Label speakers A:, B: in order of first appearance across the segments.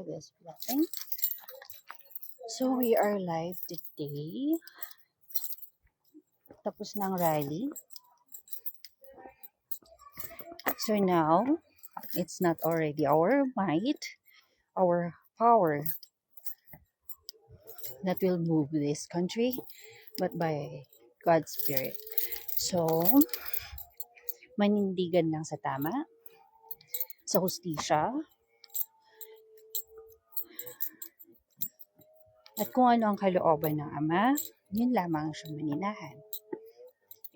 A: this blessing. So we are live today. Tapos ng rally. So now, it's not already our might, our power that will move this country, but by God's Spirit. So, manindigan lang sa tama, sa hustisya, at kung ano ang kalooban ng Ama, yun lamang ang siyang maninahan.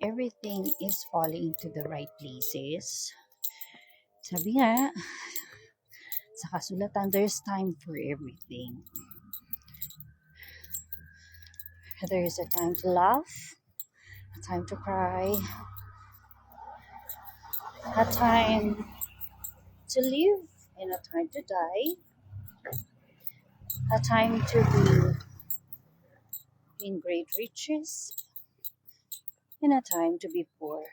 A: Everything is falling into the right places. Sabi nga, sa kasulatan, there's time for everything. There is a time to laugh, a time to cry, a time to live, and a time to die, a time to be in great riches, and a time to be poor.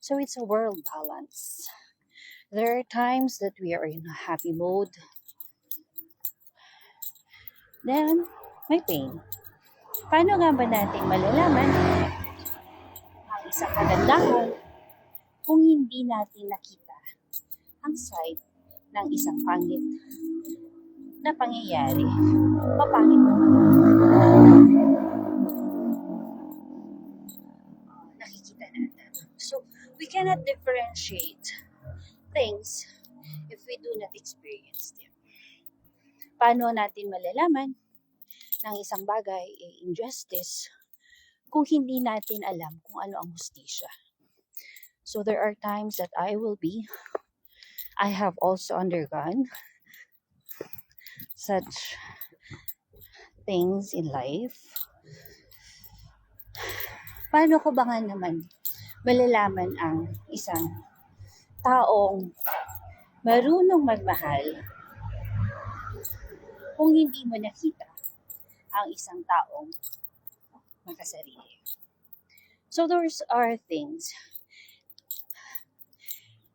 A: So it's a world balance. There are times that we are in a happy mode. Then, may pain. Paano nga ba natin malalaman ang isang kagandahan kung hindi natin nakita ang side ng isang pangit na pangyayari? Mapangit mo. Nakikita natin. So, we cannot differentiate things if we do not experience them. Paano natin malalaman ng isang bagay ay injustice kung hindi natin alam kung ano ang hustisya? So there are times that I have also undergone such things in life. Paano ko ba nga naman malalaman ang isang taong marunong magmahal kung hindi mo nakita ang isang taong makasarili? So those are things.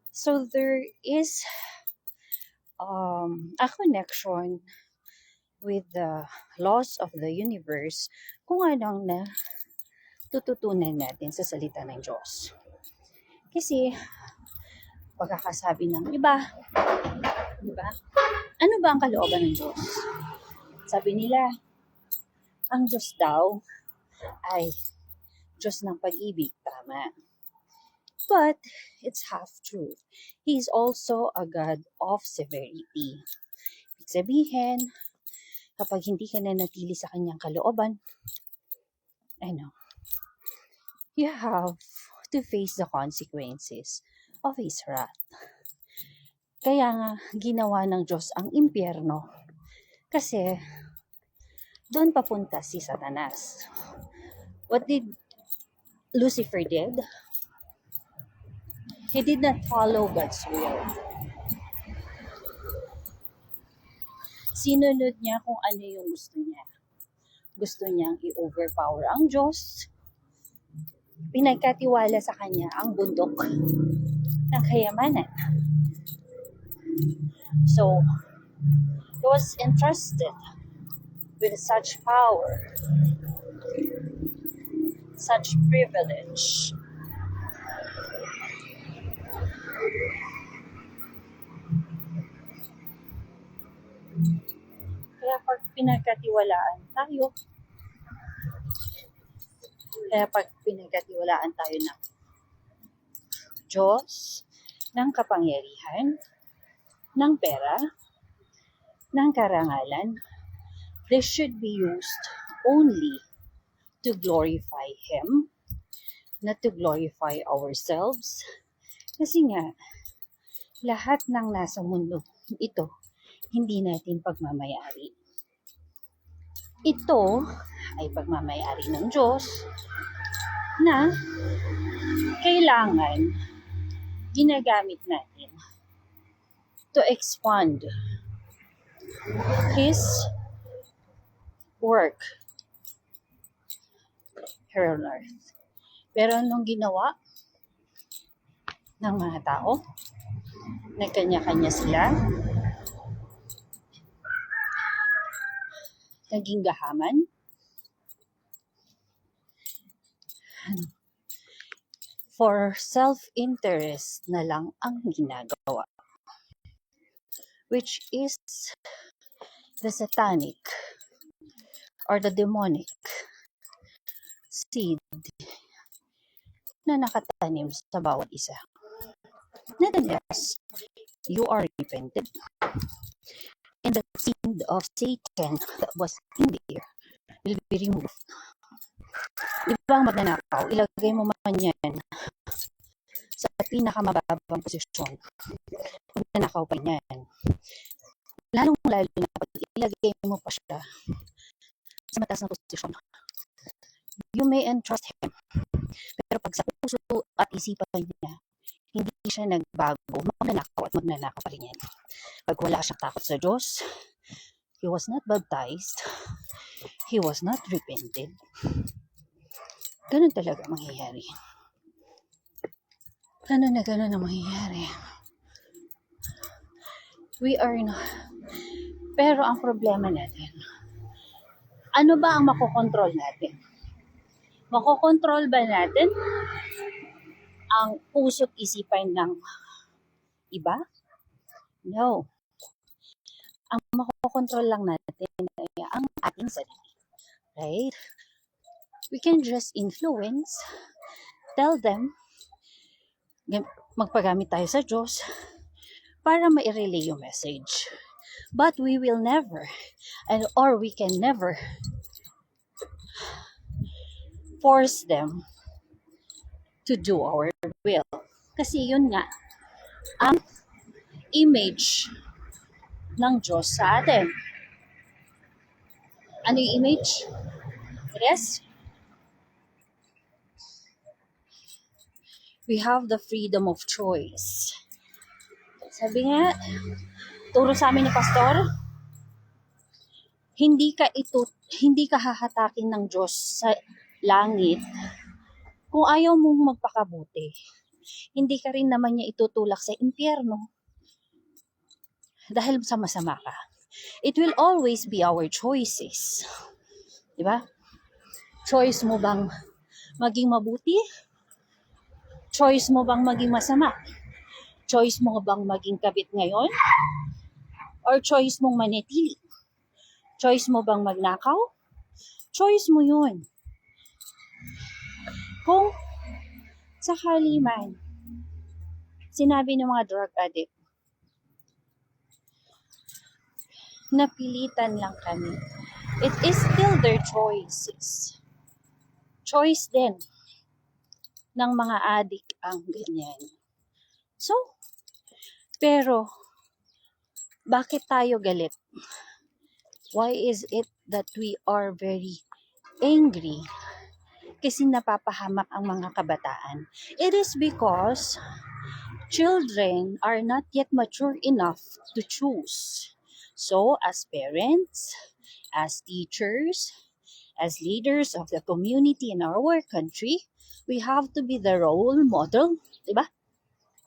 A: So there is a connection with the laws of the universe kung anong na tututunan natin sa salita ng Diyos. Kasi pagkakasabi ng iba, diba? Ano ba ang kalooban ng Diyos? Sabi nila, ang Diyos daw ay Diyos ng pag-ibig, tama. But it's half truth. He is also a God of severity. Ibig sabihin, kapag hindi ka na natili sa kanyang kalooban, you have to face the consequences of His wrath. Kaya nga, ginawa ng Diyos ang impyerno kasi doon papunta si Satanas. What did Lucifer did? He did not follow God's will. Sinunod niya kung ano yung gusto niya. Gusto niyang i-overpower ang Diyos. Pinagkatiwala sa kanya ang bundok ng kayamanan. So, he was entrusted with such power, such privilege. Kaya pag pinagkatiwalaan tayo ng Diyos, ng kapangyarihan, ng pera, ng karangalan, this should be used only to glorify Him, not to glorify ourselves. Kasi nga, lahat ng nasa mundo ito, hindi natin pagmamayari. Ito ay pagmamayari ng Diyos na kailangan ginagamit natin to expand His work here on earth. Pero anong ginawa ng mga tao? Nagkanya-kanya sila. naging gahaman. For self-interest na lang ang ginagawa. Which is the satanic or the demonic seed na nakatanim sa bawat isa. Nevertheless, you are repented. And the seed of Satan that was in there will be removed. Di ba ang magnanakaw, ilagay mo man yan sa pinakamababang posisyon. Magnanakaw pa yan. Lalong-lalo na pag ilagay mo pa siya sa mataas na posisyon. You may entrust him. Pero pag sa puso at isipan niya, hindi siya nagbago, magnanakaw at magnanakaw pa rin yan. Pag wala siyang takot sa Diyos, he was not baptized, he was not repented. Ganun talaga mangyayari. Ganun ang mangyayari. We are not. Pero ang problema natin, ano ba ang makokontrol natin? Makokontrol ba natin ang puso't isipan ng iba? No. Ang makokontrol lang natin ay ang ating sarili. Right? We can just influence, tell them, magpagamit tayo sa Diyos para ma-relay yung message. But we will never, or we can never force them to do our will. Kasi yun nga, ang image ng Diyos sa atin. Ano yung image? Yes? We have the freedom of choice. Sabi nga, turo sa amin ni Pastor, hindi ka hahatakin ng Diyos sa langit kung ayaw mong magpakabuti. Hindi ka rin naman niya itutulak sa impyerno dahil sama-sama ka. It will always be our choices. Diba? Choice mo bang maging mabuti? Choice mo bang maging masama? Choice mo bang maging kabit ngayon? Or choice mong manatili? Choice mo bang magnakaw? Choice mo yun. Kung sakali man, sinabi ng mga drug addict, napilitan lang kami. It is still their choices. Choice din ng mga addict ang ganyan. So, pero, bakit tayo galit? Why is it that we are very angry? Kasi napapahamak ang mga kabataan. It is because children are not yet mature enough to choose. So, as parents, as teachers, as leaders of the community in our country, we have to be the role model, diba?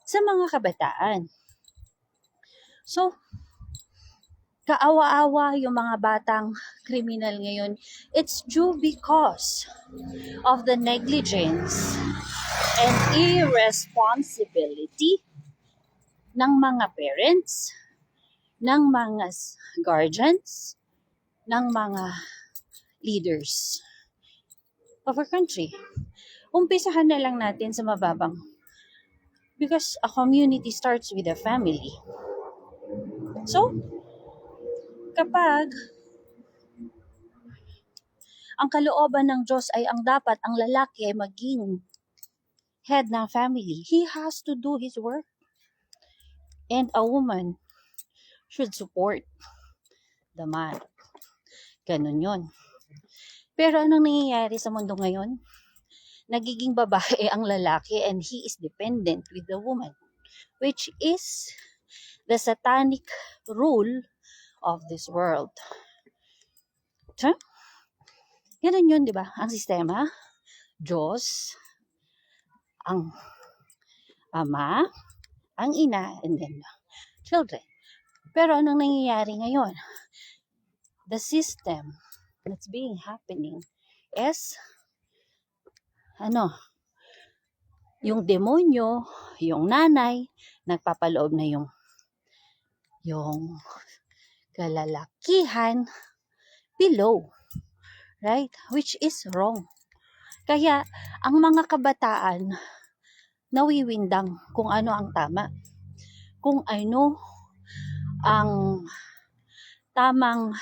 A: Sa mga kabataan. So, kaawa-awa yung mga batang kriminal ngayon. It's due because of the negligence and irresponsibility ng mga parents, ng mga guardians, ng mga leaders of our country. Umpisahan na lang natin sa mababang. Because a community starts with a family. So, kapag ang kalooban ng Diyos ay ang dapat ang lalaki ay maging head ng family, he has to do his work. And a woman should support the man. Ganun yun. Pero anong nangyayari sa mundo ngayon? Nagiging babae ang lalaki and he is dependent with the woman, which is the satanic rule of this world. So, ganun yun, di ba? Ang sistema, Diyos, ang ama, ang ina, and then children. Pero anong nangyayari ngayon? The system that's being happening is, yung demonyo, yung nanay, nagpapaloob na yung kalalakihan below, right? Which is wrong. Kaya, ang mga kabataan, nawiwindang kung ano ang tama, kung ano ang tamang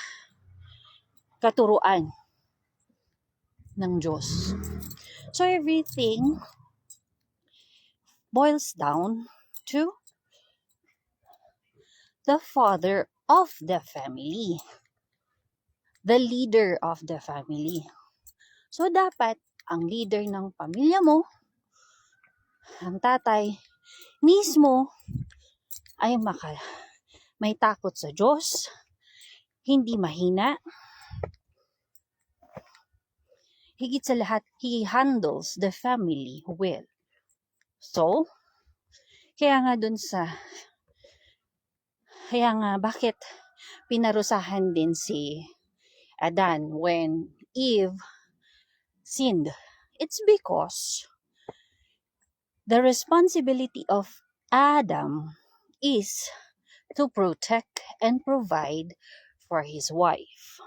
A: katuruan ng Diyos. So, everything boils down to the father of the family, the leader of the family. So, dapat ang leader ng pamilya mo, ang tatay, mismo ay may takot sa Diyos, hindi mahina. Higit sa lahat, he handles the family well. So, kaya nga bakit pinarusahan din si Adan when Eve sinned? It's because the responsibility of Adam is to protect and provide for his wife.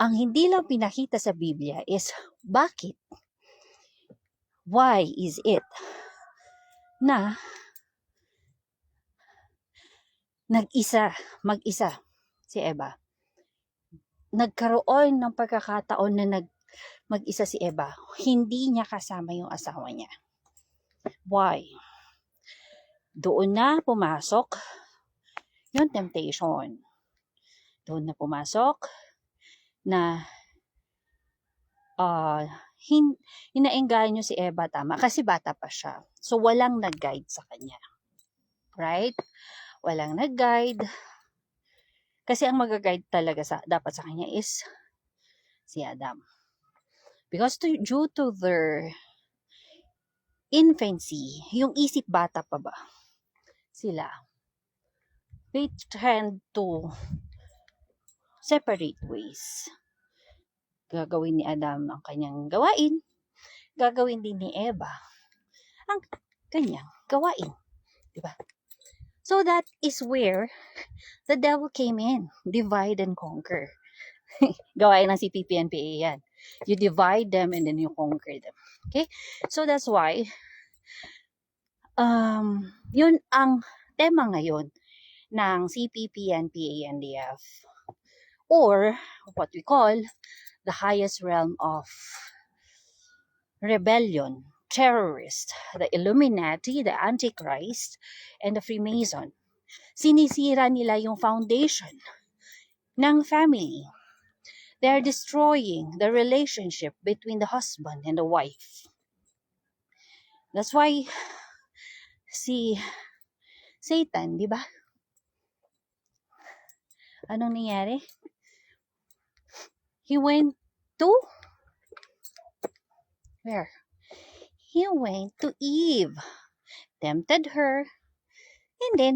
A: Ang hindi lang pinakita sa Biblia is bakit? Why is it na mag-isa si Eva? Nagkaroon ng pagkakataon na mag-isa si Eva. Hindi niya kasama yung asawa niya. Why? Doon na pumasok yung temptation. Doon na pumasok na hinaengganyo si Eva, tama, kasi bata pa siya. So, walang nag-guide sa kanya. Right? Walang nag-guide. Kasi ang mag-guide talaga dapat sa kanya is si Adam. Because due to their infancy, yung isip bata pa ba sila, they tend to separate ways. Gagawin ni Adam ang kanyang gawain, gagawin din ni Eva ang kanyang gawain. Diba? So that is where the devil came in. Divide and conquer. Gawain ng CPP-NPA yan. You divide them and then you conquer them. Okay? So that's why, yun ang tema ngayon ng CPP-NPA-NDF, or what we call the highest realm of rebellion, terrorist, the Illuminati, the Antichrist, and the Freemason. Sinisira nila yung foundation ng family. They are destroying the relationship between the husband and the wife. That's why si Satan, di ba? Anong nangyari? He went to where? He went to Eve, tempted her, and then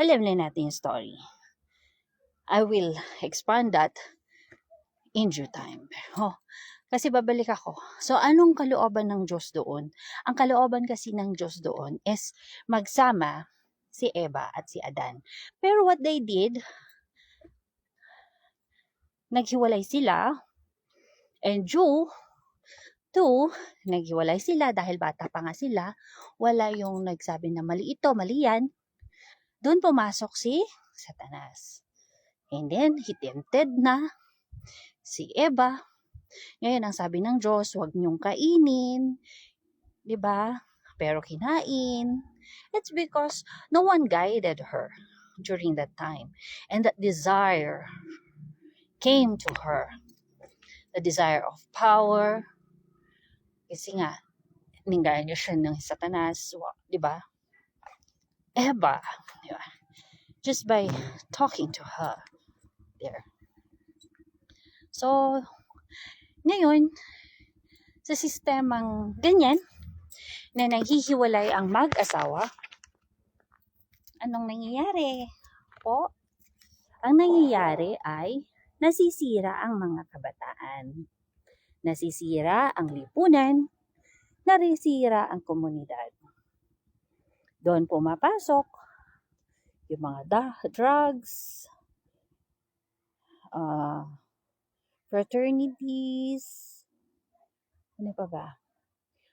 A: alam na natin yung story. I will expand that in due time. Kasi babalik ako. So, anong kalooban ng Diyos doon? Ang kalooban kasi ng Diyos doon is magsama si Eva at si Adan. Pero what they did, naghiwalay sila, and due to naghiwalay sila dahil bata pa nga sila, wala yung nagsabi na mali ito, mali yan, doon pumasok si Satanas. And then, he tempted na si Eva. Ngayon, ang sabi ng Diyos, huwag niyong kainin, di ba? Pero kinain. It's because no one guided her during that time. And that desire came to her. The desire of power. Kasi nga, ninggayan niyo siya ng Satanas, di ba? Eva, di ba? Just by talking to her there. So, ngayon, sa sistemang ganyan, na naghihiwalay ang mag-asawa, anong nangyayari po? Ang nangyayari ay nasisira ang mga kabataan, nasisira ang lipunan, nasisira ang komunidad. Doon pumapasok yung mga drugs, fraternities, ano pa ba?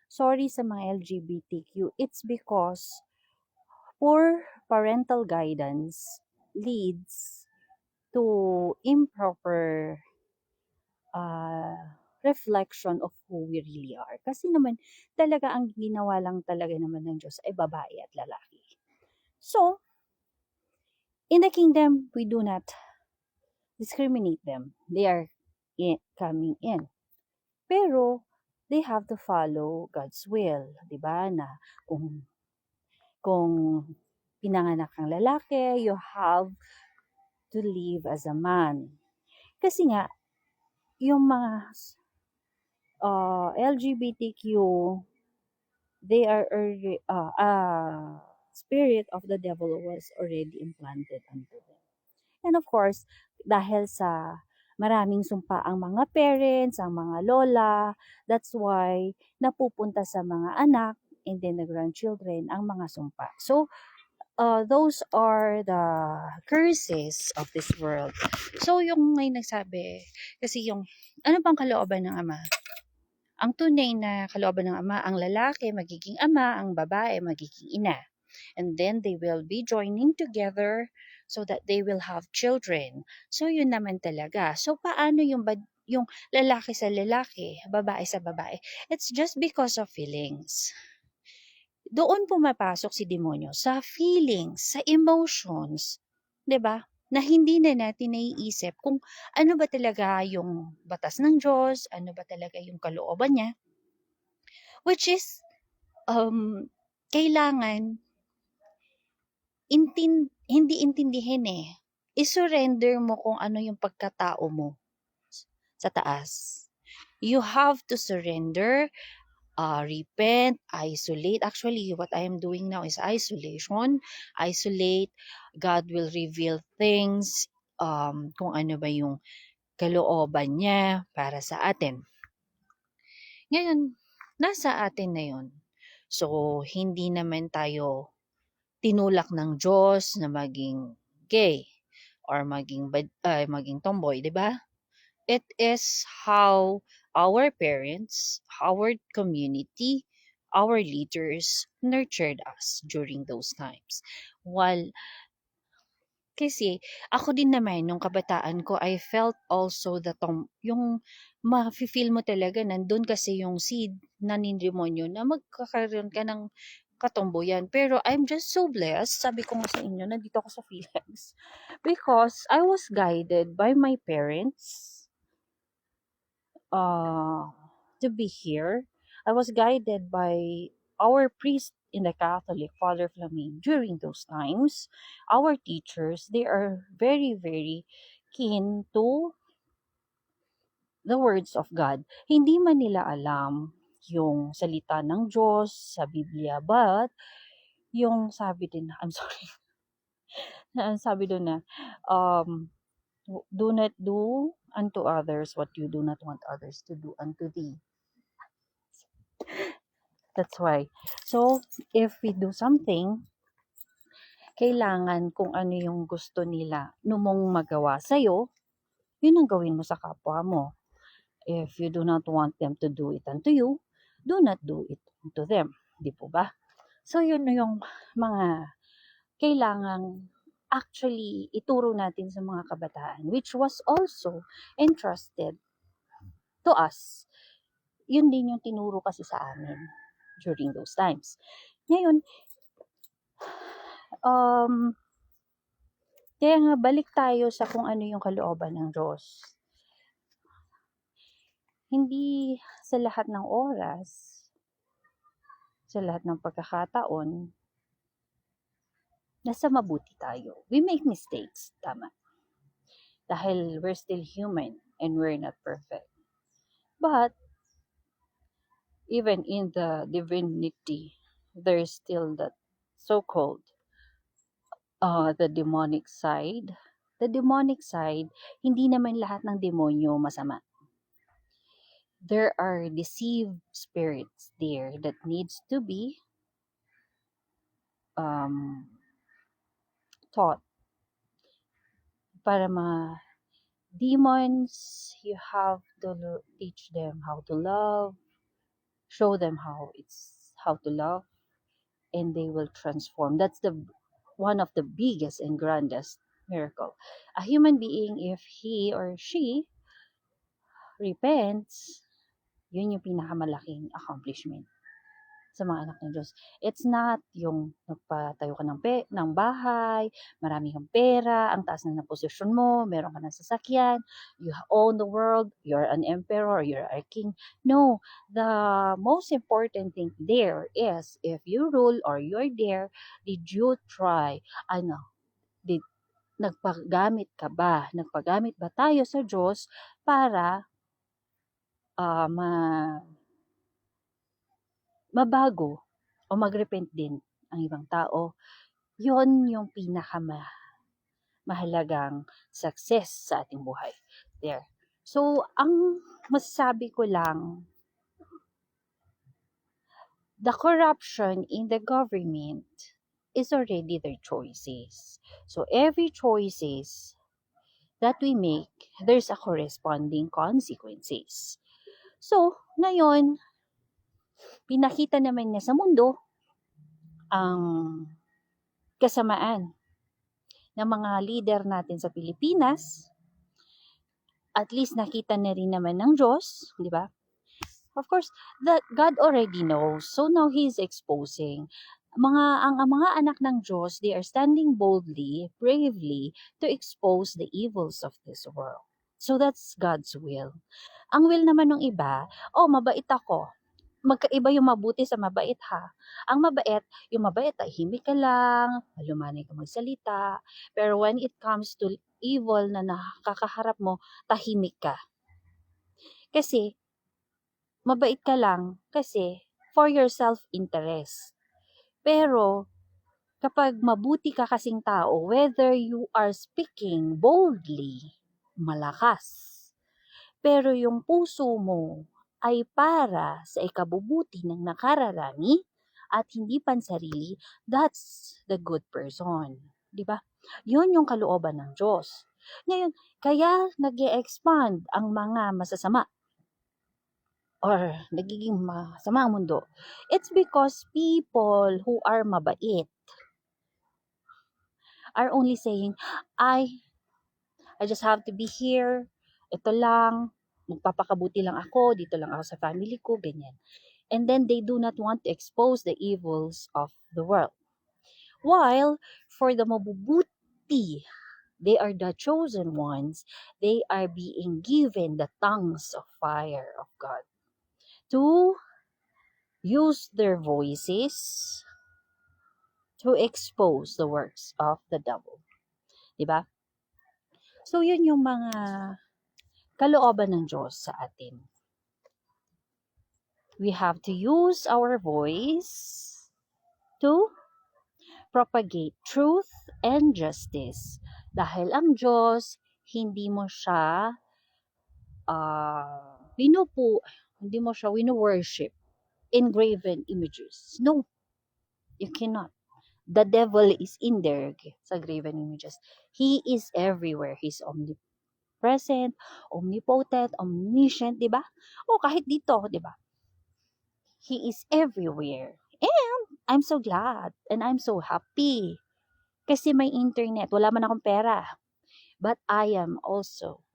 A: Sorry sa mga LGBTQ, it's because poor parental guidance leads to improper reflection of who we really are. Kasi naman, talaga ang ginawa lang talaga naman ng Diyos ay babae at lalaki. So, in the kingdom, we do not discriminate them. They are coming in. Pero, they have to follow God's will. Diba? Na kung pinanganak kang lalaki, you have to live as a man. Kasi nga, yung mga LGBTQ, they are spirit of the devil was already implanted unto them. And of course, dahil sa maraming sumpa ang mga parents, ang mga lola, that's why napupunta sa mga anak and then the grandchildren ang mga sumpa. So, those are the curses of this world. So, yung may nagsabi, kasi yung, ano bang kalooban ng Ama? Ang tunay na kalooban ng Ama, ang lalaki magiging ama, ang babae magiging ina. And then they will be joining together so that they will have children. So yun naman talaga. So paano yung lalaki sa lalaki, babae sa babae? It's just because of feelings. Doon pumapasok si demonyo sa feelings, sa emotions, 'di ba? Na hindi na natin naiisip kung ano ba talaga yung batas ng Diyos, ano ba talaga yung kalooban niya, which is kailangan hindi intindihin eh. I-surrender mo kung ano yung pagkatao mo sa taas. You have to surrender, repent, isolate. Actually, what I am doing now is isolation. Isolate. God will reveal things, kung ano ba yung kalooban niya para sa atin. Ngayon, nasa atin na yun. So, hindi naman tayo tinulak ng Diyos na maging gay or maging tomboy, 'di ba? It is how our parents, our community, our leaders nurtured us during those times. While kasi ako din naman nung kabataan ko, I felt also yung mafe-feel mo talaga nandun kasi yung seed na demonyo na magkakaroon ka ng katomboyan. Pero I'm just so blessed, sabi ko nga sa inyo, nandito ako sa Philippines. Because I was guided by my parents to be here. I was guided by our priest in the Catholic, Father Flamin, during those times. Our teachers, they are very, very keen to the words of God. Hindi man nila alam yung salita ng Diyos sa Biblia, but yung sabi din, I'm sorry, sabi doon na, do not do unto others what you do not want others to do unto thee. That's why. So, if we do something, kailangan kung ano yung gusto nila mong magawa sa'yo, yun ang gawin mo sa kapwa mo. If you do not want them to do it unto you, do not do it unto them. Di po ba? So, yun yung mga kailangang actually ituro natin sa mga kabataan, which was also entrusted to us. Yun din yung tinuro kasi sa amin during those times. Ngayon, kaya nga balik tayo sa kung ano yung kalooban ng Diyos. Hindi sa lahat ng oras, sa lahat ng pagkakataon, nasa mabuti tayo. We make mistakes, tama. Dahil we're still human and we're not perfect. But, even in the divinity, there's still that so-called the demonic side the demonic side, hindi naman lahat ng demonyo masama. There are deceived spirits there that needs to be taught para demons, you have to teach them how to love, show them how to love, and they will transform. That's the one of the biggest and grandest miracle. A human being, if he or she repents, yun yung pinakamalaking accomplishment sa mga anak ng Diyos. It's not yung nagpatayo ka ng bahay, marami kang pera, ang taas na ng posisyon mo, meron ka ng sasakyan, you own the world, you're an emperor, you're a king. No, the most important thing there is, if you rule or you're there, did you try, nagpagamit ka ba? Nagpagamit ba tayo sa Diyos para mabago o magrepent din ang ibang tao? Yun yung mahalagang success sa ating buhay. There. So, ang masasabi ko lang, the corruption in the government is already their choices. So, every choices that we make, there's a corresponding consequences. So, ngayon, pinakita naman niya sa mundo ang kasamaan ng mga leader natin sa Pilipinas. At least nakita na rin naman ng Diyos, di ba? Of course, that God already knows. So now He's exposing. Ang mga anak ng Diyos, they are standing boldly, bravely, to expose the evils of this world. So that's God's will. Ang will naman ng iba, mabait ako. Magkaiba yung mabuti sa mabait ha. Ang mabait, yung mabait, tahimik ka lang, malumanay ka magsalita. Pero when it comes to evil na nakakaharap mo, tahimik ka. Kasi, mabait ka lang kasi for your self-interest. Pero, kapag mabuti ka kasing tao, whether you are speaking boldly, malakas, pero yung puso mo ay para sa ikabubuti ng nakararami at hindi pansarili, that's the good person. Diba? Yun yung kalooban ng Diyos. Ngayon, kaya nag-e-expand ang mga masasama or nagiging masama ang mundo. It's because people who are mabait are only saying, I just have to be here. Ito lang, magpapakabuti lang ako, dito lang ako sa family ko, ganyan. And then they do not want to expose the evils of the world. While for the mabubuti, they are the chosen ones, they are being given the tongues of fire of God to use their voices to expose the works of the devil. Diba? So, yun yung mga kalooban ng Diyos sa atin. We have to use our voice to propagate truth and justice. Dahil ang Diyos, hindi mo siya wino-worship engraven images. No, you cannot. The devil is in there sa graven images. He is everywhere. He's omnipresent, omnipotent, omniscient, di ba? O kahit dito, di ba? He is everywhere. And I'm so glad and I'm so happy kasi may internet. Wala man akong pera. But I am also,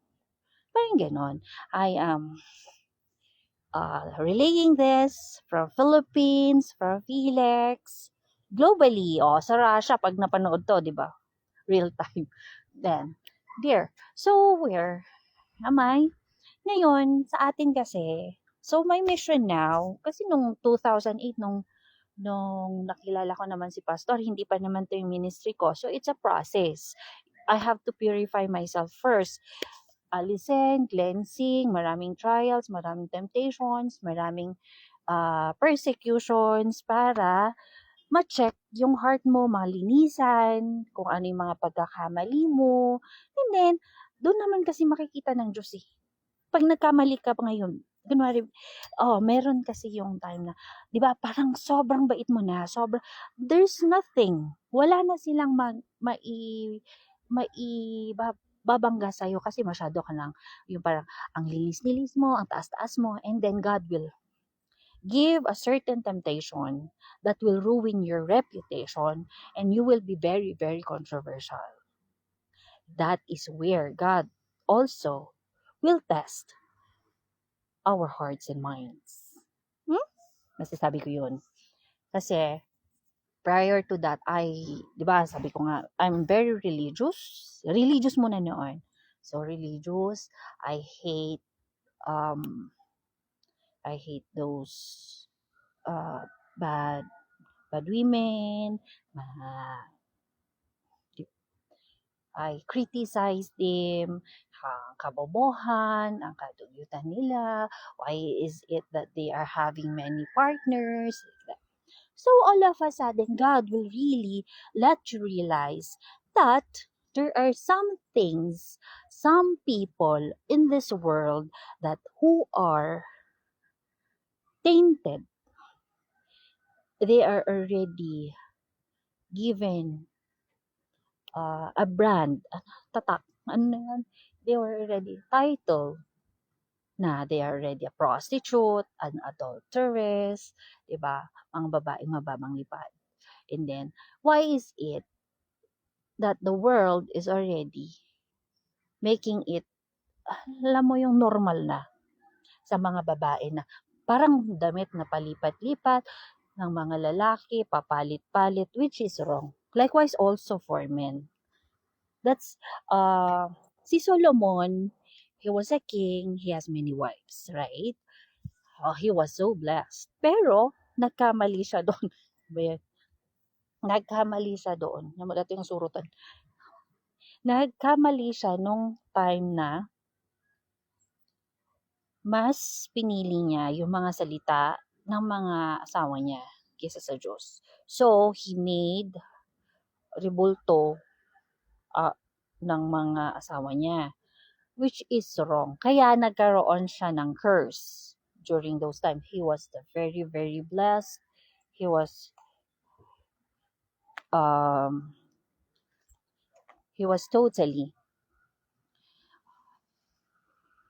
A: parang ganon, I am relaying this from Philippines, from Felix, globally, sa Russia, pag napanood to, di ba? Real time. Then, there. So, where am I? Ngayon, sa atin kasi, so my mission now, kasi nung 2008, nung nakilala ko naman si Pastor, hindi pa naman to yung ministry ko. So, it's a process. I have to purify myself first. Alisin, cleansing, maraming trials, maraming temptations, maraming persecutions para ma-check yung heart mo, malinisan, kung ano yung mga pagkakamali mo. And then, doon naman kasi makikita ng Diyos eh. Pag nagkamali ka pa ngayon, kunwari, meron kasi yung time na, di ba, parang sobrang bait mo na, there's nothing. Wala na silang babangga sa'yo kasi masyado ka lang, yung parang, ang linis-linis mo, ang taas-taas mo, and then God will give a certain temptation that will ruin your reputation and you will be very, very controversial. That is where God also will test our hearts and minds. Masasabi ko yun. Kasi, prior to that, di ba, sabi ko nga, I'm very religious. Religious muna noon. So, religious. Um, I hate those uh, bad women. I criticize them, ang kabobohan, ang kadugyutan nila, why is it that they are having many partners, like that. So all of a sudden, God will really let you realize that there are some things, some people in this world that who are tainted. They are already given a brand, tatak, they were already titled na they are already a prostitute, an adulteress, diba? Mga babaeng mababang lipad. And then, why is it that the world is already making it, alam mo yung normal na sa mga babae na parang damit na palipat-lipat ng mga lalaki, papalit-palit, which is wrong. Likewise also for men. That's, si Solomon, he was a king, he has many wives, right? He was so blessed. Pero, nagkamali siya doon. Nagkamali siya doon. Ito yung surutan. Nagkamali siya nung time na mas pinili niya yung mga salita ng mga asawa niya kaysa sa Diyos. So, he made rebulto ng mga asawa niya, which is wrong. Kaya nagkaroon siya ng curse during those times. He was very, very blessed. He was totally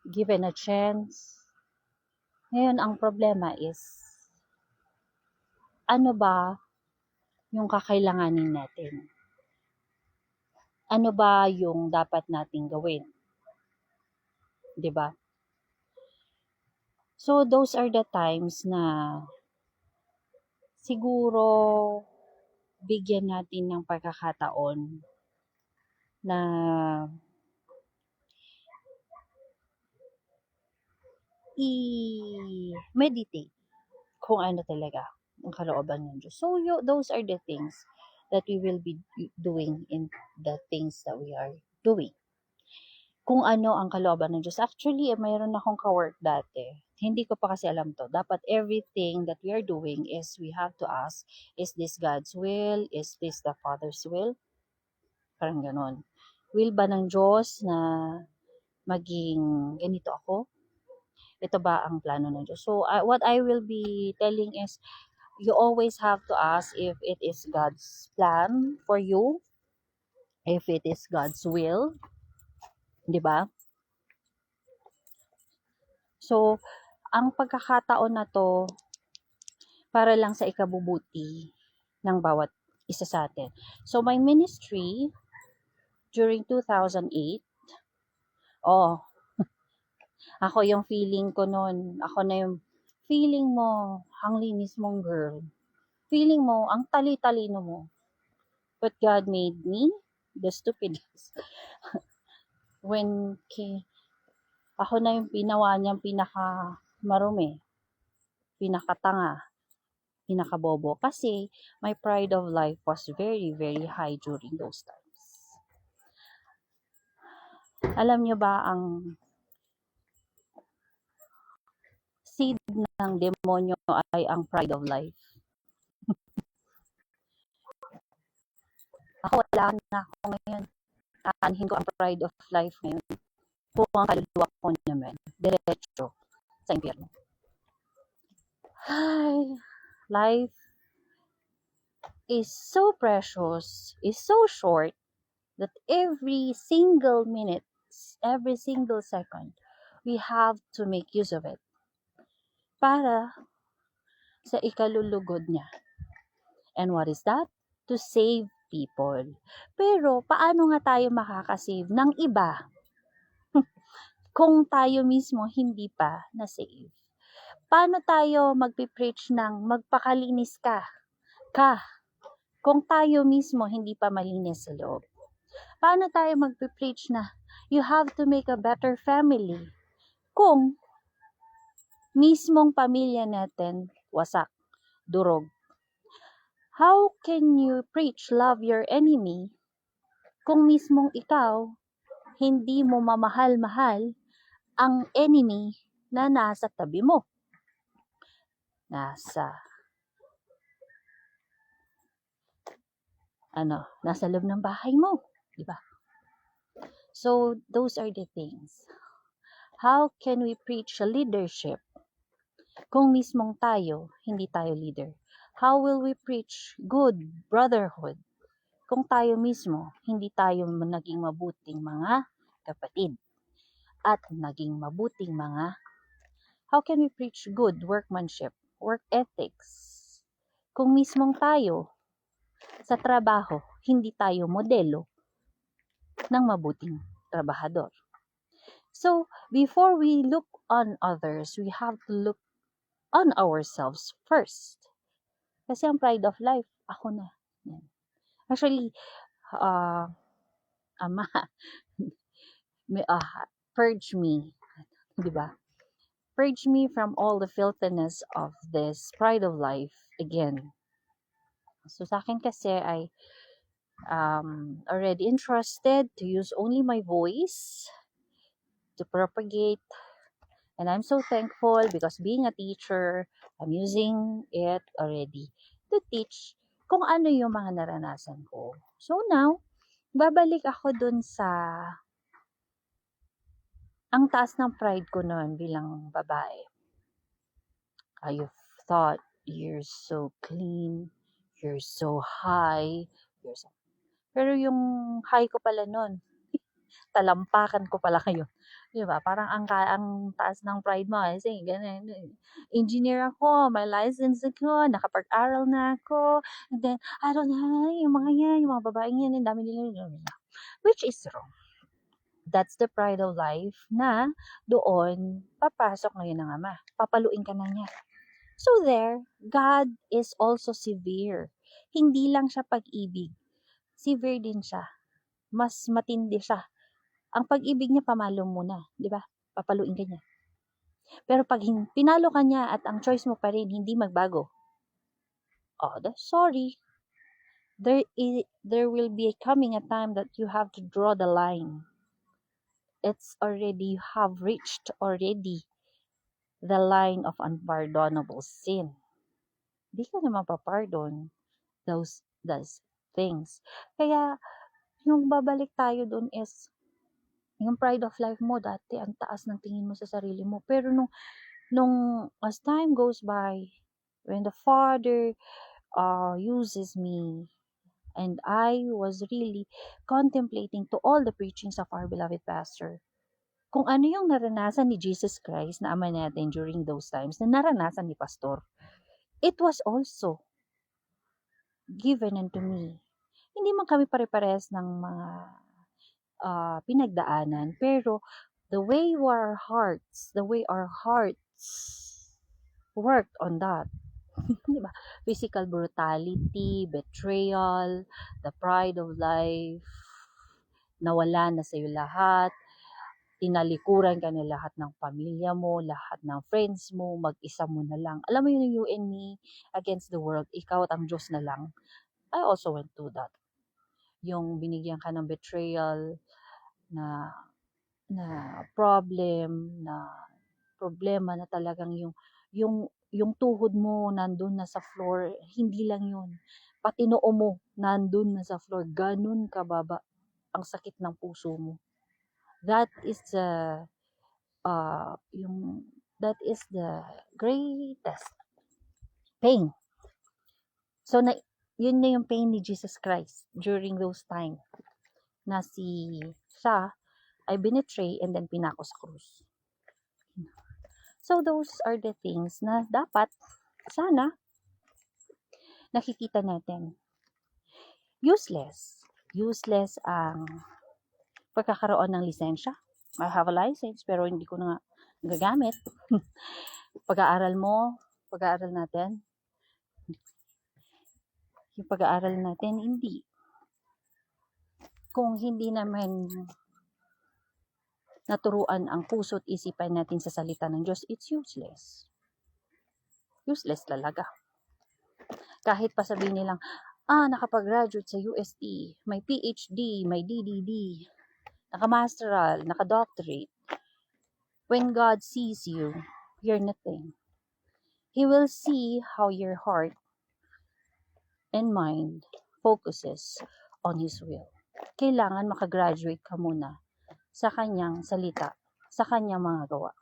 A: given a chance. Ngayon, ang problema is, ano ba yung kakailanganin natin? Ano ba yung dapat nating gawin? 'Di ba? So, those are the times na siguro bigyan natin ng pagkakataon na i-meditate kung ano talaga ang kalooban ng Diyos. So, those are the things that we will be doing in the things that we are doing. Kung ano ang kalooban ng Diyos. Actually, mayroon akong ka-work dati. Hindi ko pa kasi alam to. Dapat everything that we are doing is we have to ask, is this God's will? Is this the Father's will? Parang ganon. Will ba ng Diyos na maging ganito ako? Ito ba ang plano ng Diyos? So, what I will be telling is, you always have to ask if it is God's plan for you, if it is God's will, di ba? So, ang pagkakataon na to, para lang sa ikabubuti ng bawat isa sa atin. So, my ministry, during 2008, ako yung feeling ko noon, ako na yung feeling mo, ang linis mong girl. Feeling mo, ang tali-talino mo. But God made me the stupidest. When ako na yung pinawa niyang pinaka-marumi, pinakatanga, pinakabobo. Kasi my pride of life was very, very high during those times. Alam niyo ba ang seed ng demonyo ay ang pride of life? Ako, wala na ako ngayon. Aanhin ko ang pride of life ngayon. Kung ang kaluluwa ko naman, diretso sa impyerno. Ay, life is so precious, is so short, that every single minute, every single second, we have to make use of it para sa ikalulugod niya. And what is that? To save people. Pero paano nga tayo makakasave ng iba kung tayo mismo hindi pa na-save? Paano tayo magpipreach ng magpakalinis ka kung tayo mismo hindi pa malinis sa loob? Paano tayo magpipreach na you have to make a better family kung mismong pamilya natin wasak, durog? How can you preach love your enemy kung mismong ikaw hindi mo mamahal-mahal ang enemy na nasa tabi mo? Nasa loob ng bahay mo, di ba? So, those are the things. How can we preach a leadership kung mismong tayo, hindi tayo leader? How will we preach good brotherhood kung tayo mismo, hindi tayo naging mabuting mga kapatid at naging mabuting mga, how can we preach good workmanship, work ethics kung mismong tayo sa trabaho, hindi tayo modelo ng mabuting trabahador? So, before we look on others, we have to look on ourselves first. Kasi ang pride of life, ako na. Yan. Actually, Ama, purge me, di ba? Purge me from all the filthiness of this pride of life again. So sa akin kasi I already entrusted to use only my voice to propagate. And I'm so thankful because being a teacher, I'm using it already to teach kung ano yung mga naranasan ko. So now, babalik ako dun sa ang taas ng pride ko noon bilang babae. You've thought you're so clean, you're so high, pero yung high ko pala noon, talampakan ko pala kayo. Di ba? Parang ang taas ng pride mo. Kasi, ganun. Engineer ako, may license ako, nakapag-aral na ako. And then, I don't know, yung mga babaeng yan, dami nila. Which is wrong. That's the pride of life na doon, papasok ngayon ng Ama. Papaluin ka na niya. So there, God is also severe. Hindi lang siya pag-ibig. Severe din siya. Mas matindi siya. Ang pag-ibig niya, pamalo muna, di ba? Papaluin ka niya. Pero pag pinalo ka niya at ang choice mo pa rin, hindi magbago. Sorry. There will be coming a time that you have to draw the line. It's already, you have reached already the line of unpardonable sin. Di ka na mapapardon those things. Kaya, yung babalik tayo dun is, yung pride of life mo, dati, ang taas ng tingin mo sa sarili mo. Pero nung as time goes by, when the Father uses me, and I was really contemplating to all the preachings of our beloved pastor, kung ano yung naranasan ni Jesus Christ na Ama natin during those times, na naranasan ni Pastor, it was also given unto me. Hindi man kami pare-pares ng mga pinagdaanan, pero the way our hearts worked on that. Diba? Physical brutality, betrayal, the pride of life, nawala na sa'yo lahat, tinalikuran ka na lahat ng pamilya mo, lahat ng friends mo, mag-isa mo na lang. Alam mo yun, you and me against the world, ikaw at ang Diyos na lang. I also went through that. Yung binigyan ka ng betrayal, na problema na talagang yung tuhod mo nandun na sa floor, hindi lang yun. pati noo mo, nandun na sa floor, ganun kababa ang sakit ng puso mo. That is that is the greatest pain. So, yun na yung pain ni Jesus Christ during those time na siya ay binetray and then pinako sa krus. So, those are the things na dapat, sana, nakikita natin. Useless ang pagkakaroon ng lisensya. I have a license pero hindi ko na gagamit. Pag-aaral natin, yung pag-aaral natin, hindi. Kung hindi naman naturuan ang puso't isipan natin sa salita ng Diyos, it's useless. Useless talaga. Kahit pa sabihin nilang, nakapag-graduate sa UST, may PhD, may DDD, naka-masteral, naka-doctorate. When God sees you, you're nothing. He will see how your heart and mind focuses on His will. Kailangan makagraduate ka muna sa kanyang salita, sa kanyang mga gawa.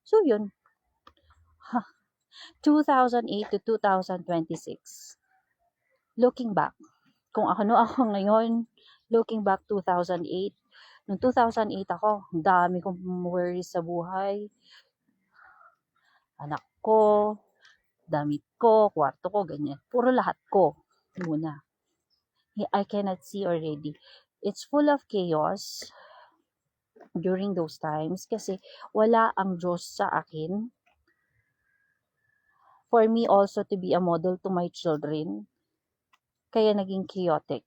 A: So yun, 2008 to 2026. Looking back, kung ako ngayon, looking back 2008, noong 2008 ako, dami kong worries sa buhay. Anak ko, damit ko, kwarto ko, ganyan. Puro lahat ko muna. I cannot see already. It's full of chaos during those times kasi wala ang Diyos sa akin. For me also to be a model to my children. Kaya naging chaotic.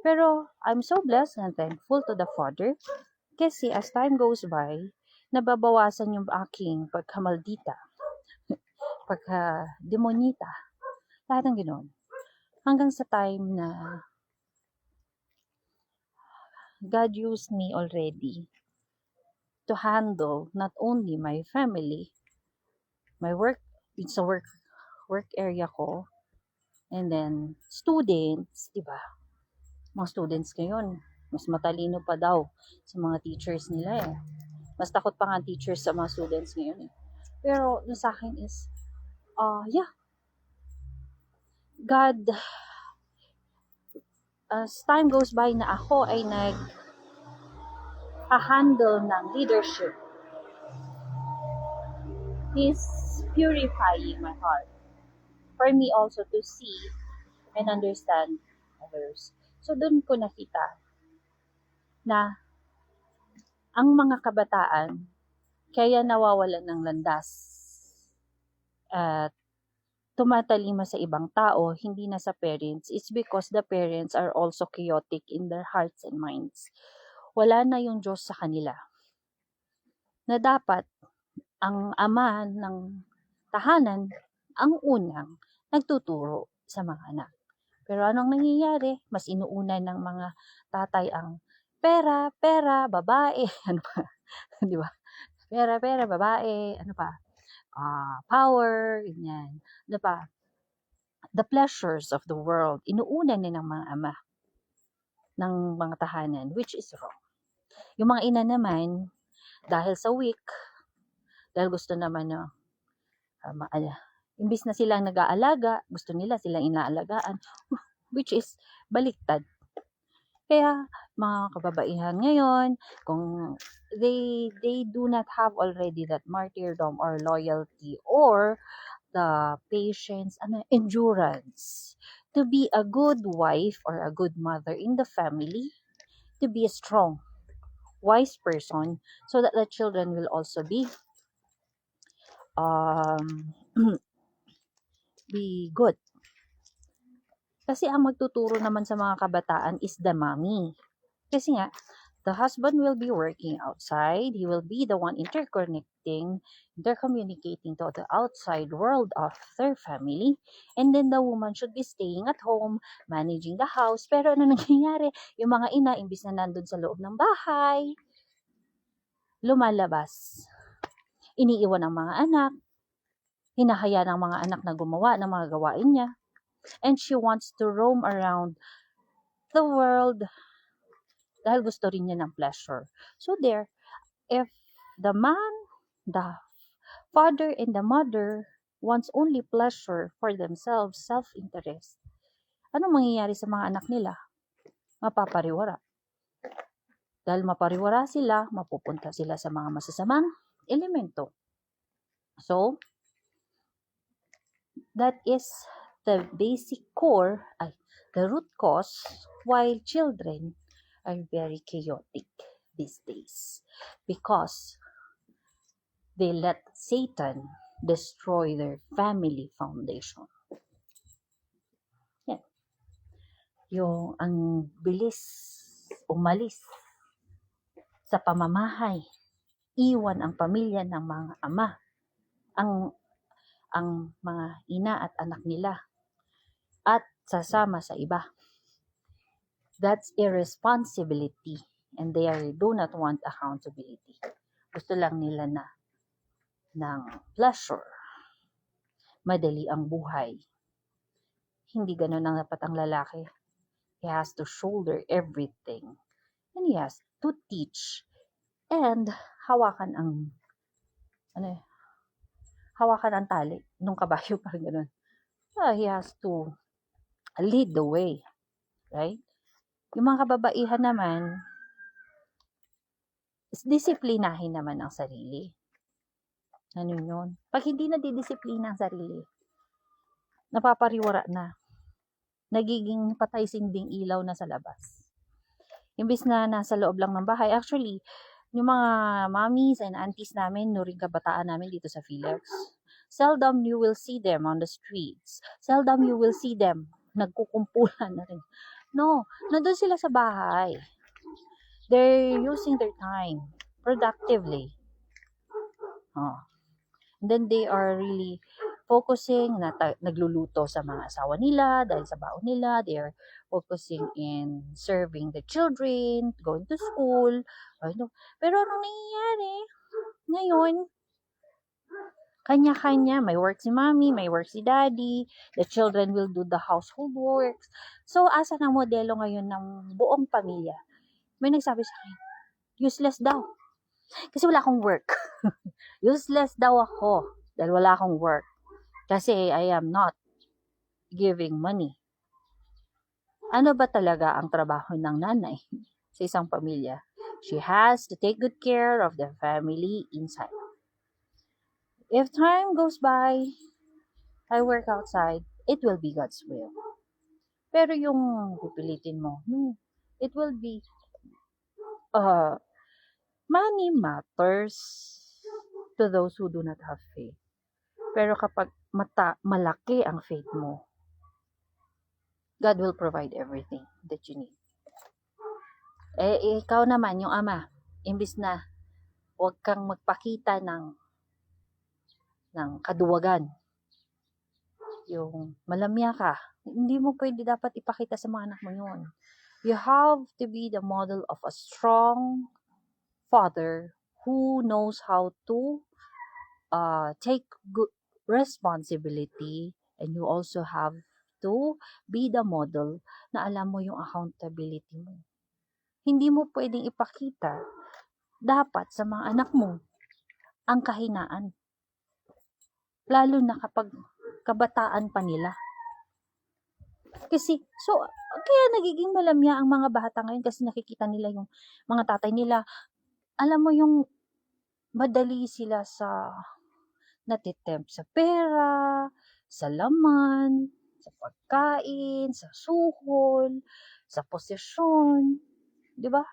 A: Pero I'm so blessed and thankful to the Father kasi as time goes by, nababawasan yung aking pagkamaldita, pagka-demonita, lahat ng ganoon. Hanggang sa time na God used me already to handle not only my family, my work, it's a work area ko, and then students, diba? Mga students ngayon, mas matalino pa daw sa mga teachers nila eh. Mas takot pa nga teachers sa mga students ngayon eh. Pero sa akin is, God, as time goes by na ako ay nag-handle ng leadership, He's purifying my heart for me also to see and understand others. So doon ko nakita na ang mga kabataan kaya nawawalan ng landas at tumatalima sa ibang tao, hindi na sa parents, it's because the parents are also chaotic in their hearts and minds. Wala na yung Diyos sa kanila. Na dapat, ang ama ng tahanan, ang unang nagtuturo sa mga anak. Pero anong nangyayari? Mas inuuna ng mga tatay ang pera, babae, ano pa, di ba? Pera, babae, ano pa? Power, ganyan. Ano pa? The pleasures of the world, inuuna na ng mga ama ng mga tahanan, which is wrong. Yung mga ina naman, dahil sa weak, dahil gusto naman na imbis na silang nag-aalaga, gusto nila silang inaalagaan, which is baliktad. Kaya mga kababaihan ngayon, kung they do not have already that martyrdom or loyalty or the patience and endurance to be a good wife or a good mother in the family, to be a strong, wise person, so that the children will also be be good. Kasi ang magtuturo naman sa mga kabataan is the mommy. Kasi nga, the husband will be working outside. He will be the one intercommunicating to the outside world of their family. And then the woman should be staying at home, managing the house. Pero ano nangyayari? Yung mga ina, imbis na nandun sa loob ng bahay, lumalabas. Iniiwan ang mga anak. Hinahaya ng mga anak na gumawa ng mga gawain niya. And she wants to roam around the world dahil gusto rin niya ng pleasure. So there, if the man, the father and the mother wants only pleasure for themselves, self-interest, anong mangyayari sa mga anak nila? Mapapariwara. Dahil mapariwara sila, mapupunta sila sa mga masasamang elemento. So, that is the basic core, the root cause why children are very chaotic these days. Because they let Satan destroy their family foundation. Yan. Yung ang bilis umalis sa pamamahay, iwan ang pamilya ng mga ama, ang mga ina at anak nila, at sasama sa iba. That's irresponsibility, and they do not want accountability. Gusto lang nila ng pleasure. Madali ang buhay. Hindi ganun ang dapat ang lalaki. He has to shoulder everything. And he has to teach. And hawakan ang tali nung kabayo, parang ganun. He has to lead the way. Right? Yung mga kababaihan naman, disiplinahin naman ang sarili. Ano yun? Pag hindi na didisiplina ang sarili, napapariwara na. Nagiging patay sinding ilaw na sa labas. Imbis na nasa loob lang ng bahay. Actually, yung mga mommies and aunties namin, nuring kabataan namin dito sa Philex, seldom you will see them on the streets. Seldom you will see them nagkukumpulan na rin. No, nandun sila sa bahay. They're using their time productively. And then they are really focusing na nagluluto sa mga asawa nila dahil sa baon nila. They are focusing in serving the children, going to school. Pero anong nangyayari? Ngayon, kanya-kanya. May work si mommy, may work si daddy. The children will do the household works. So, asa ng modelo ngayon ng buong pamilya? May nagsabi sa akin, useless daw. Kasi wala akong work. Useless daw ako dahil wala akong work. Kasi I am not giving money. Ano ba talaga ang trabaho ng nanay sa isang pamilya? She has to take good care of the family inside. If time goes by, I work outside, it will be God's will. Pero yung pipilitin mo, it will be money matters to those who do not have faith. Pero kapag malaki ang faith mo, God will provide everything that you need. Ikaw naman, yung ama, imbis na huwag kang magpakita ng kaduwagan, yung malamya ka, hindi mo pwede dapat ipakita sa mga anak mo yun. You have to be the model of a strong father who knows how to take good responsibility, and you also have to be the model na alam mo yung accountability mo. Hindi mo pwedeng ipakita dapat sa mga anak mo ang kahinaan. Lalo na kapag kabataan pa nila. Kasi, kaya nagiging malamya ang mga bata ngayon kasi nakikita nila yung mga tatay nila. Alam mo yung madali sila sa natitempt sa pera, sa laman, sa pagkain, sa suhol, sa posisyon, di ba?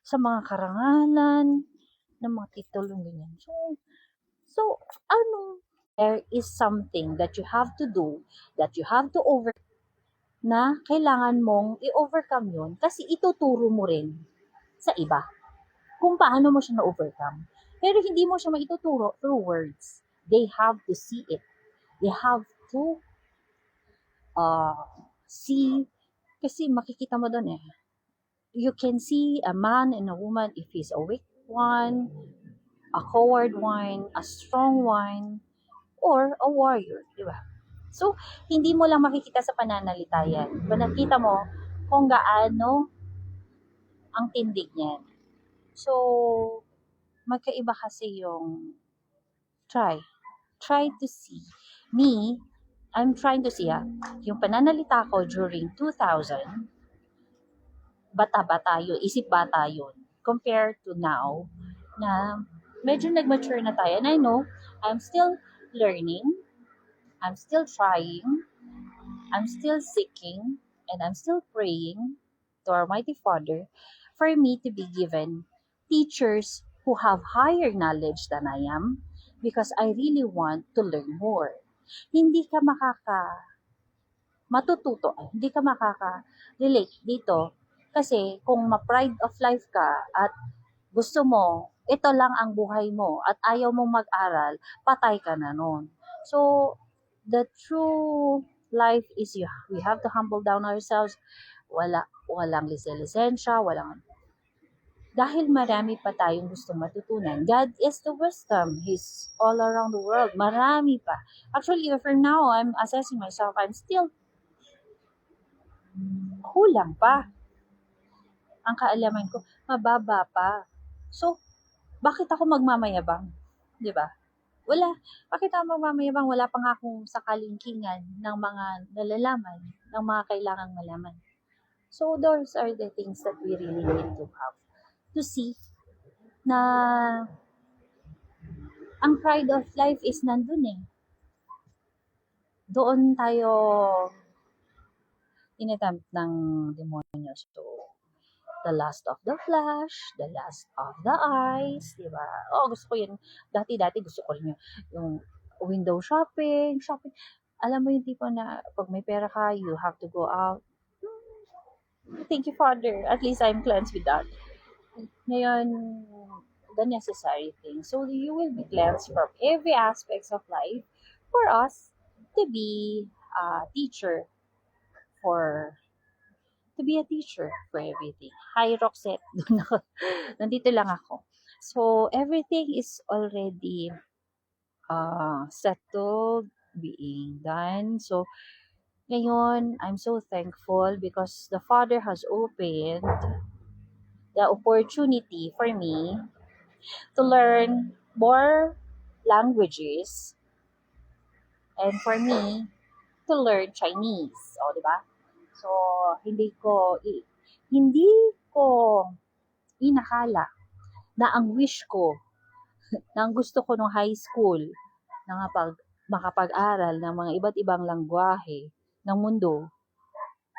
A: Sa mga karangalan, ng mga titulong ganyan. So, there is something that you have to do, that you have to na kailangan mong i-overcome yun kasi ituturo mo rin sa iba kung paano mo siya na-overcome. Pero hindi mo siya maituturo through words. They have to see it. They have to see, kasi makikita mo doon you can see a man and a woman if he's a weak one, a coward one, a strong one, or a warrior, di ba? So, hindi mo lang makikita sa pananalita yan. Nakita mo kung gaano ang tindig niyan. So, magkaiba kasi yung try. Try to see. Me, I'm trying to see yung pananalita ko during 2000, bata-bata yun, isip bata yun. Compared to now, na medyo nag-mature na tayo. And I know, I'm still learning, I'm still trying, I'm still seeking, and I'm still praying to Almighty Father for me to be given teachers who have higher knowledge than I am because I really want to learn more. Hindi ka hindi ka makaka-relate dito kasi kung ma-pride of life ka at gusto mo, ito lang ang buhay mo at ayaw mong mag-aral, patay ka na nun. So, the true life is we have to humble down ourselves. Walang lisensya, dahil marami pa tayong gustong matutunan. God is the wisdom. He's all around the world. Marami pa. Actually, for now, I'm assessing myself. I'm still kulang pa. Ang kaalaman ko, mababa pa. So, bakit ako magmamayabang? 'Di ba? Bakit ako magmamayabang? Wala pa nga akong sakalingkingan ng mga nalalaman, ng mga kailangang malaman. So, those are the things that we really need to have. To see na ang pride of life is nandun eh. Doon tayo inatempt ng demonyo. So, the lust of the flesh, the lust of the eyes, di ba? Gusto ko yun. Dati gusto ko rin yung window shopping. Alam mo yung tipo na pag may pera ka, you have to go out. Thank you, Father. At least I'm cleansed with that. Ngayon, the necessary thing. So, you will be cleansed from every aspects of life for us to be a teacher for everything. Hi, Roxette. Nandito lang ako. So, everything is already settled, being done. So, ngayon, I'm so thankful because the Father has opened the opportunity for me to learn more languages and for me to learn Chinese. O, di ba? So, hindi ko inakala na ang wish ko, na ang gusto ko nung high school, na makapag-aral ng mga iba't ibang lengguwahe ng mundo,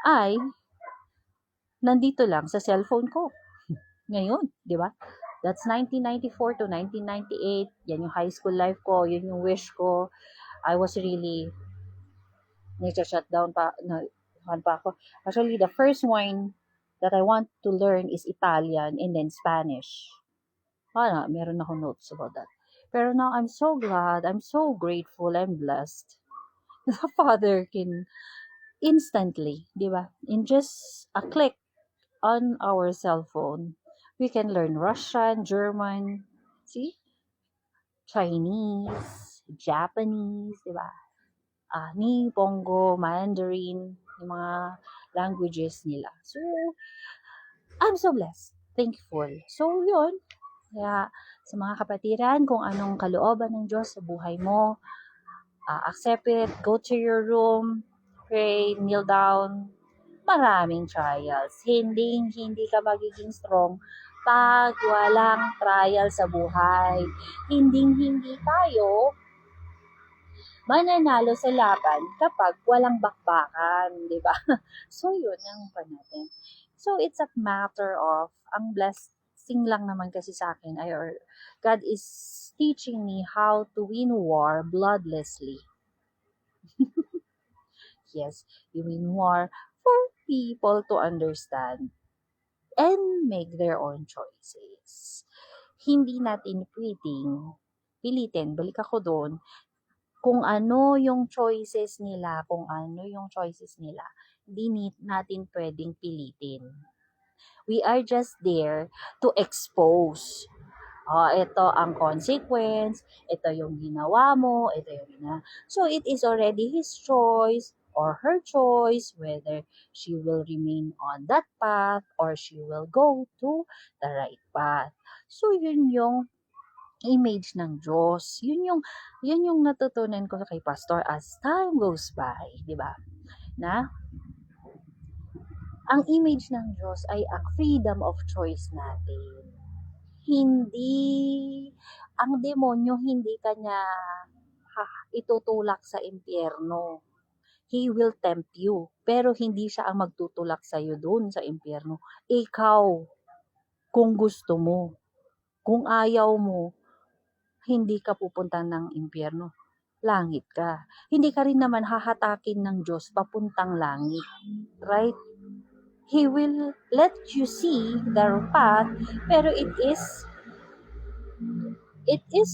A: ay nandito lang sa cellphone ko. Ngayon, di ba? That's 1994 to 1998. Yan yung high school life ko. Yun yung wish ko. I was really nag-shutdown pa ako. Actually, the first one that I want to learn is Italian and then Spanish. Meron ako notes about that. Pero now, I'm so glad, I'm so grateful, I'm blessed. The Father can instantly, di ba? In just a click on our cell phone, we can learn Russian, German, Chinese, Japanese, di ba? Nihongo, Mandarin, yung mga languages nila. So, I'm so blessed. Thankful. So, yun. Kaya, sa mga kapatiran, kung anong kalooban ng Diyos sa buhay mo, accept it, go to your room, pray, kneel down. Maraming trials. Hindi ka magiging strong pag walang trial sa buhay. Hindi tayo mananalo sa laban kapag walang bakbakan, di ba? So, yun ang pa natin. So, it's a matter of, ang blessing lang naman kasi sa akin, God is teaching me how to win war bloodlessly. Yes, you win war for people to understand and make their own choices. Hindi natin pilitin, balik ako doon, kung ano yung choices nila, hindi natin pwedeng pilitin. We are just there to expose. Ito ang consequence, ito yung ginawa mo, ito yung ginawa. So, it is already his choice or her choice whether she will remain on that path or she will go to the right path. So, yun yung image ng Diyos. Yun yung natutunan ko kay Pastor as time goes by, di ba? Na ang image ng Diyos ay ang freedom of choice natin. Hindi, ang demonyo hindi kanya itutulak sa impyerno. He will tempt you, pero hindi siya ang magtutulak sa iyo doon sa impyerno. Ikaw, kung gusto mo, kung ayaw mo, hindi ka pupunta ng impyerno. Langit ka. Hindi ka rin naman hahatakin ng Diyos papuntang langit. Right? He will let you see the path, pero it is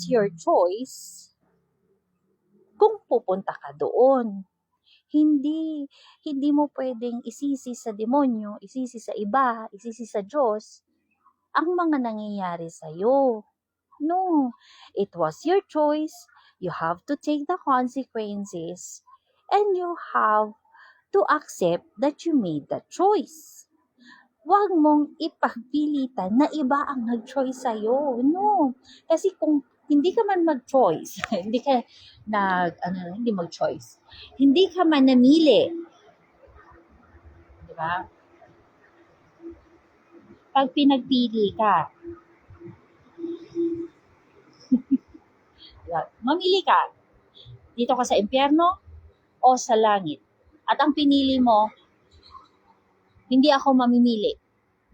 A: your choice kung pupunta ka doon. Hindi mo pwedeng isisi sa demonyo, isisi sa iba, isisi sa Diyos ang mga nangyayari sa iyo. No, it was your choice. You have to take the consequences and you have to accept that you made that choice. Huwag mong ipagpilitan na iba ang nag-choice sa'yo. No. Kasi kung hindi ka man mag-choice, hindi ka hindi mag-choice, hindi ka man namili, di ba? Pag pinagpili ka, mamili ka, dito ka sa impyerno o sa langit. At ang pinili mo, hindi ako mamimili.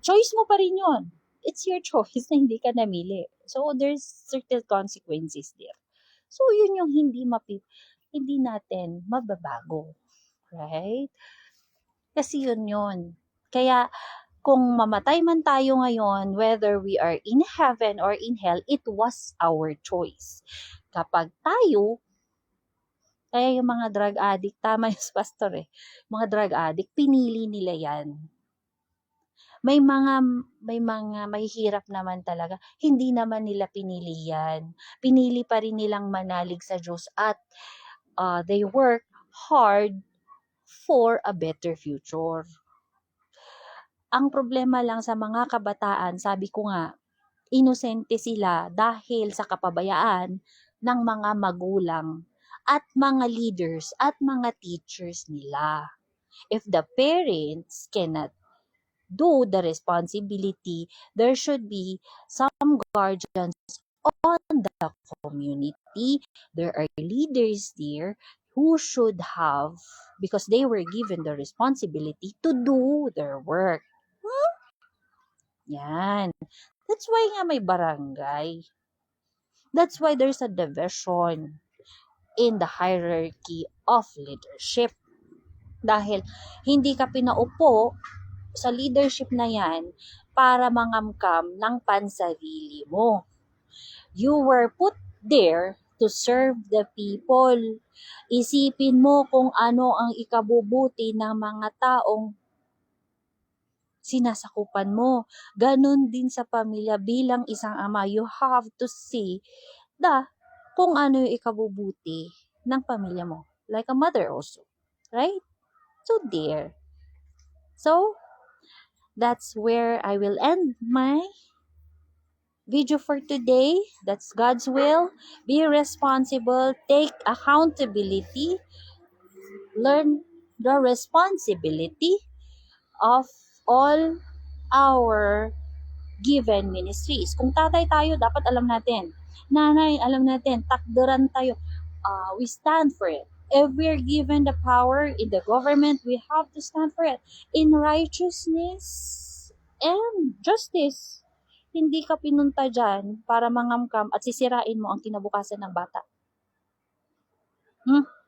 A: Choice mo pa rin yun. It's your choice na hindi ka namili. So, there's certain consequences there. So, yun yung hindi natin mababago. Right? Kasi yun. Kaya, kung mamatay man tayo ngayon, whether we are in heaven or in hell, it was our choice. Kapag tayo, kaya yung mga drug addict, tama yung pastor mga drug addict, pinili nila yan. May mga mahihirap naman talaga, hindi naman nila pinili yan. Pinili pa rin nilang manalig sa Diyos at they work hard for a better future. Ang problema lang sa mga kabataan, sabi ko nga, inosente sila dahil sa kapabayaan ng mga magulang at mga leaders at mga teachers nila. If the parents cannot do the responsibility, there should be some guardians on the community. There are leaders there who should have, because they were given the responsibility to do their work. Yan. That's why nga may barangay. That's why there's a division in the hierarchy of leadership. Dahil hindi ka pinaupo sa leadership na yan para mangamkam ng pansarili mo. You were put there to serve the people. Isipin mo kung ano ang ikabubuti ng mga taong sinasakupan mo. Ganon din sa pamilya bilang isang ama. You have to see kung ano yung ikabubuti ng pamilya mo. Like a mother also. Right? So there. So, that's where I will end my video for today. That's God's will. Be responsible. Take accountability. Learn the responsibility of all our given ministries. Kung tatay tayo, dapat alam natin. Nanay, alam natin. Takderan tayo. We stand for it. If we're given the power in the government, we have to stand for it. In righteousness and justice. Hindi ka pinunta dyan para mangamkam at sisirain mo ang kinabukasan ng bata.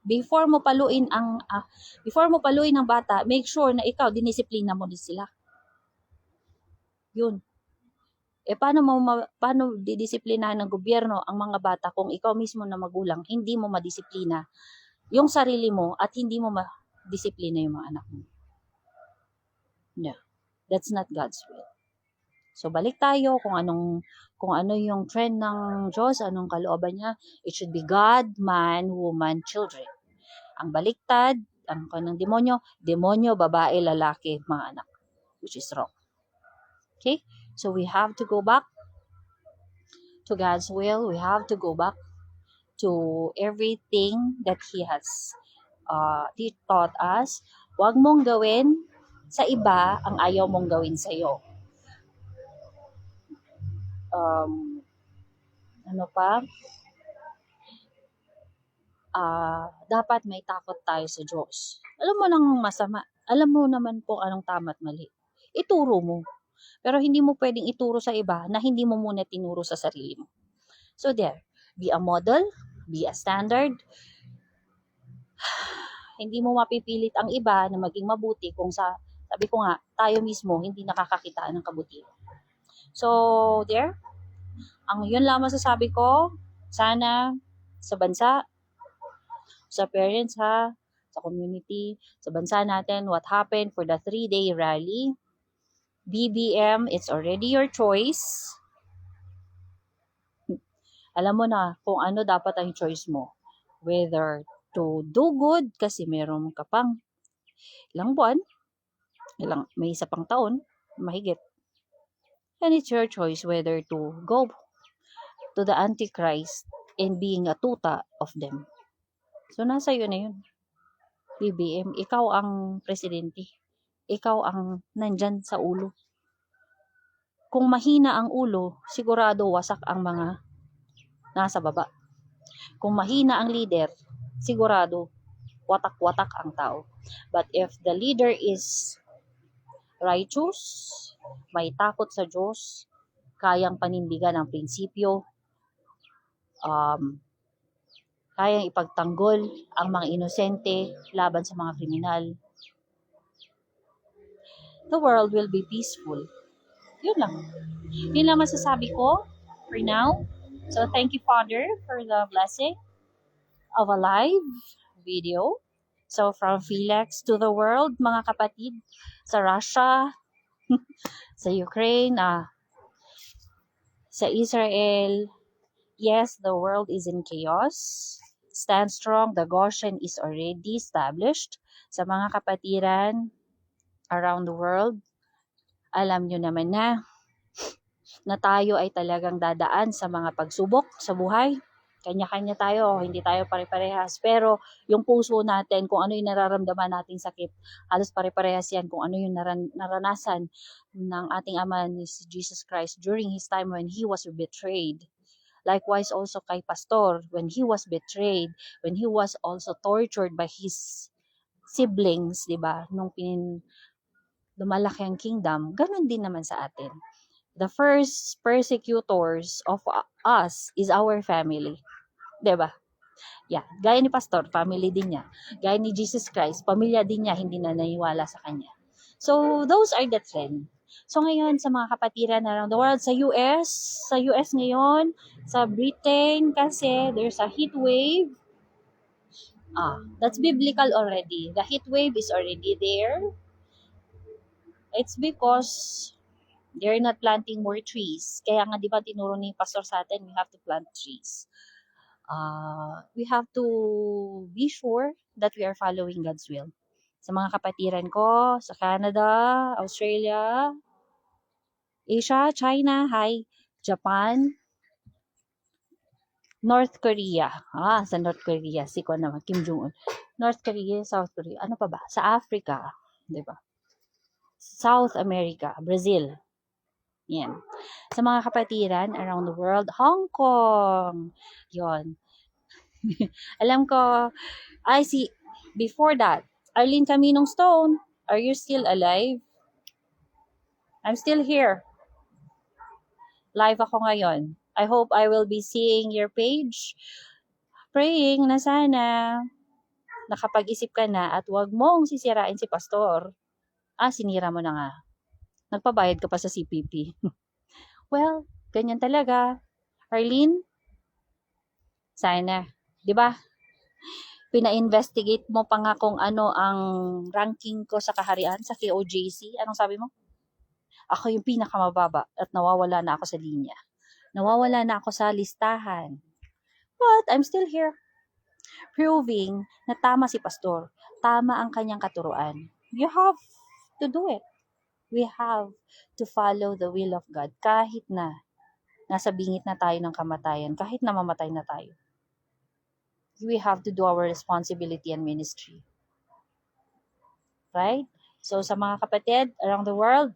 A: Before mo paluin ang bata, make sure na ikaw dinisiplina mo din sila. Yun. Paano didisiplinahan ng gobyerno ang mga bata kung ikaw mismo na magulang hindi mo madisiplina yung sarili mo at hindi mo madisiplina yung mga anak mo? No. That's not God's will. So balik tayo kung ano yung trend ng Diyos, anong kalooban niya. It should be God, man, woman, children. Ang baliktad, ang kanang demonyo, babae, lalaki, mga anak, which is wrong. Okay? So we have to go back to God's will. We have to go back to everything that He has taught us. Huwag mong gawin sa iba ang ayaw mong gawin sa iyo. Ano pa? Dapat may takot tayo sa Diyos. Alam mo nang masama. Alam mo naman kung anong tama at mali. Ituro mo. Pero hindi mo pwedeng ituro sa iba na hindi mo muna tinuro sa sarili mo. So there, be a model, be a standard. Hindi mo mapipilit ang iba na maging mabuti kung sabi ko nga, tayo mismo hindi nakakakitaan ng kabutihan. So there, yun lang masasabi ko, sana sa bansa, sa parents ha, sa community, sa bansa natin, what happened for the 3-day rally. BBM, it's already your choice. Alam mo na kung ano dapat ang choice mo. Whether to do good, kasi meron ka pang ilang buwan, may isa pang taon, mahigit. And it's your choice whether to go to the Antichrist and being a tuta of them. So, nasa iyo na yun. BBM, ikaw ang presidente. Ikaw ang nandyan sa ulo. Kung mahina ang ulo, sigurado wasak ang mga nasa baba. Kung mahina ang leader, sigurado watak-watak ang tao. But if the leader is righteous, may takot sa Diyos, kayang panindigan ang prinsipyo, kayang ipagtanggol ang mga inosente laban sa mga kriminal, the world will be peaceful. Yun lang. Yun lang masasabi ko for now. So thank you, Father, for the blessing of a live video. So from Felix to the world, mga kapatid, sa Russia, sa Ukraine, sa Israel, yes, the world is in chaos. Stand strong, the Goshen is already established. Sa mga kapatiran around the world, alam nyo naman na tayo ay talagang dadaan sa mga pagsubok sa buhay. Kanya-kanya tayo, hindi tayo pare-parehas. Pero yung puso natin, kung ano yung nararamdaman nating sakit, halos pare-parehas yan kung ano yung naranasan ng ating Ama ni Jesus Christ during His time when He was betrayed. Likewise also kay Pastor, when he was betrayed, when he was also tortured by his siblings, di ba? Nung lumalaki ang kingdom, ganun din naman sa atin. The first persecutors of us is our family. Di ba? Yeah, gaya ni Pastor, family din niya. Gaya ni Jesus Christ, pamilya din niya, hindi na naniwala sa kanya. So, those are the trend. So ngayon sa mga kapatiran around the world, sa US ngayon, sa Britain kasi there's a heat wave. That's biblical already. The heat wave is already there. It's because they're not planting more trees. Kaya nga di ba tinuro ni Pastor sa atin, we have to plant trees. We have to be sure that we are following God's will. Sa mga kapatiran ko, sa Canada, Australia, Asia, China, Japan, North Korea. Sa North Korea, si ko naman, Kim Jong-un. North Korea, South Korea, ano pa ba? Sa Africa, di ba? South America, Brazil. Yan. Sa mga kapatiran around the world, Hong Kong. Yon. Alam ko, before that, Arlene Caminong Stone, are you still alive? I'm still here. Live ako ngayon. I hope I will be seeing your page. Praying na sana nakapag-isip ka na at wag mong sisirain si Pastor. Sinira mo na nga. Nagpabayad ka pa sa CPP. Well, ganyan talaga. Arlene, sana, 'di ba? Pina-investigate mo pa nga kung ano ang ranking ko sa kaharian sa KOJC. Anong sabi mo? Ako yung pinakamababa at nawawala na ako sa linya. Nawawala na ako sa listahan. But I'm still here, proving na tama si pastor. Tama ang kanyang katuruan. You have to do it. We have to follow the will of God kahit na nasa bingit na tayo ng kamatayan, kahit na mamatay na tayo. We have to do our responsibility and ministry. Right? So sa mga kapatid around the world,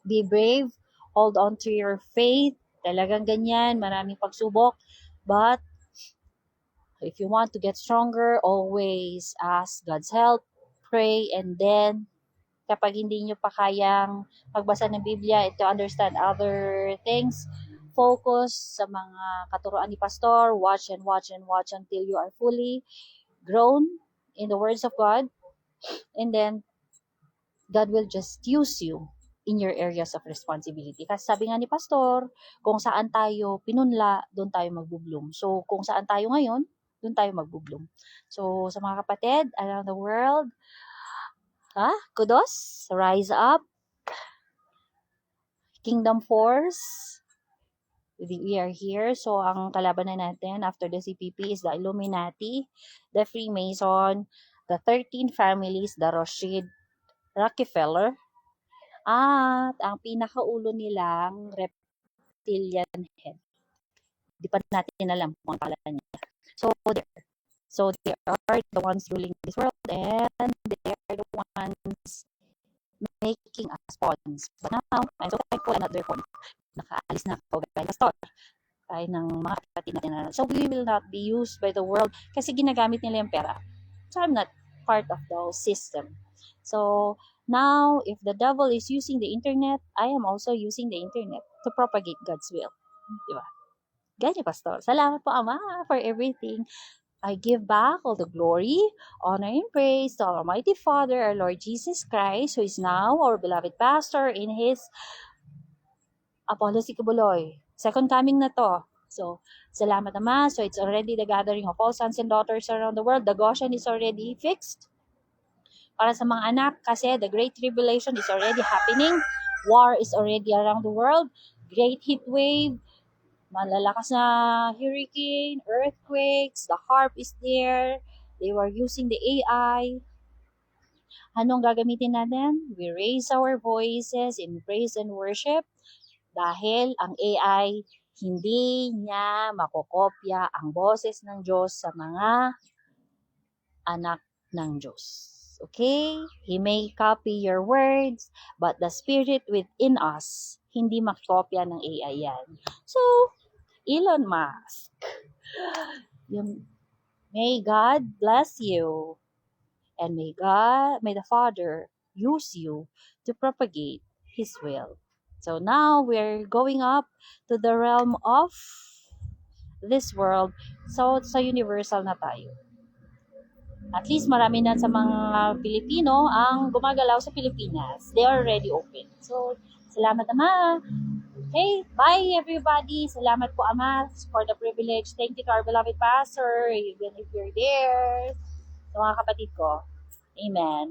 A: be brave, hold on to your faith. Talagang ganyan, maraming pagsubok. But if you want to get stronger, always ask God's help, pray, and then kapag hindi nyo pa kayang pagbasa ng Biblia to understand other things, focus sa mga katuruan ni Pastor, watch and watch and watch until you are fully grown in the words of God, and then God will just use you in your areas of responsibility. Kasi sabi nga ni Pastor, kung saan tayo pinunla, doon tayo magbubloom. So, kung saan tayo ngayon, doon tayo magbubloom. So, sa mga kapatid around the world, kudos, rise up, Kingdom Force, we are here. So, ang kalaban na natin after the CPP is the Illuminati, the Freemason, the 13 families, the Rothschild, Rockefeller, at ang pinakaulo nilang reptilian head. Di pa natin alam kung ang pangalan niya. So they are the ones ruling this world and they are the ones making us pawns. But now, I'm so thankful I'm not their pawn. Nakaalis na ako kay Pastor. Kaya ng mga kapatid natin. So we will not be used by the world kasi ginagamit nila yung pera. So I'm not part of the system. So now, if the devil is using the internet, I am also using the internet to propagate God's will. Diba? Ganyan, Pastor. Salamat po, Ama, for everything. I give back all the glory, honor, and praise to our Almighty Father, our Lord Jesus Christ, who is now our beloved Pastor in His Apollo Sikibuloy. Second coming na to. So, salamat Ama. So, it's already the gathering of all sons and daughters around the world. The Goshen is already fixed. Para sa mga anak, kasi the Great Tribulation is already happening. War is already around the world. Great heat wave. Malalakas na hurricane, earthquakes, the HARP is there. They were using the AI. Anong gagamitin natin? We raise our voices in praise and worship dahil ang AI hindi niya makokopya ang boses ng Diyos sa mga anak ng Diyos. Okay? He may copy your words, but the Spirit within us, hindi makopya ng AI yan. So, Elon Musk, may God bless you, and may the Father use you to propagate His will. So now we're going up to the realm of this world. So sa universal na tayo. At least marami na sa mga Pilipino ang gumagalaw sa Pilipinas. They are already open. So, salamat Ama. Okay, bye everybody. Salamat po Ama for the privilege. Thank you to our beloved pastor, even if you're there. Sa mga kapatid ko. Amen.